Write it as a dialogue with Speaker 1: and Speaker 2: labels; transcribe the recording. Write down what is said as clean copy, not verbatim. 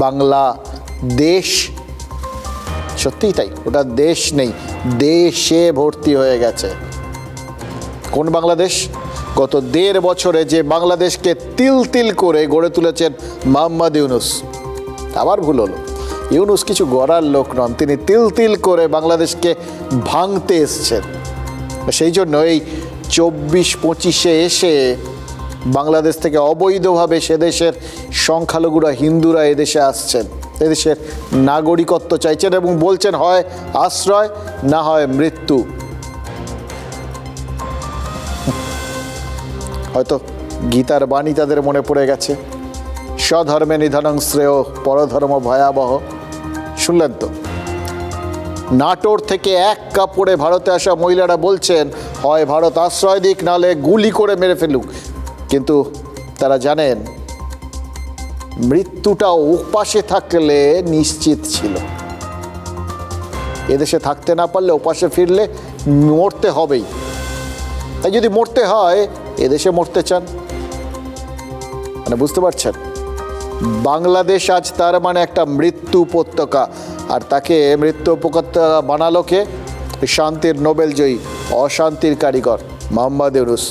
Speaker 1: বাংলাদেশ। সত্যিই তাই, ওটা দেশ নেই, দেশে ভর্তি হয়ে গেছে। কোন বাংলাদেশ? গত 1.5 বছরে যে বাংলাদেশকে তিল তিল করে গড়ে তুলেছেন মোহাম্মদ ইউনূস। আবার ভুল হলো, ইউনূস কিছু গড়ার লোক নন, তিনি তিল তিল করে বাংলাদেশকে ভাঙতে এসছেন। সেই জন্য এই 24-25-এ এসে বাংলাদেশ থেকে অবৈধভাবে সে দেশের সংখ্যালঘুরা, হিন্দুরা এদেশে আসছেন, এদেশের নাগরিকত্ব চাইছেন এবং বলছেন হয় আশ্রয় না হয় মৃত্যু। হয়তো গীতার বাণী তাদের মনে পড়ে গেছে, স্বধর্মে নিধনং শ্রেয় পরধর্ম ভয়াবহ। শুনলেন তো, নাটোর থেকে এক কাপড়ে ভারতে আসা মহিলারা বলছেন হয় ভারত আশ্রয় দিক, নাহলে গুলি করে মেরে ফেলুক। কিন্তু তারা জানেন মৃত্যুটা ওপাশে থাকলে নিশ্চিত ছিল, এদেশে থাকতে না পারলে ওপাশে ফিরলে মরতে হবেই। তাই যদি মরতে হয় এদেশে মরতে চান, মানে বুঝতে পারছেন, বাংলাদেশ আজ তার মানে একটা মৃত্যু উপত্যকা। আর তাকে মৃত্যু উপত্যকা বানালো কে? শান্তির নোবেল জয়ী, অশান্তির কারিগর মোহাম্মদ ইউনূস।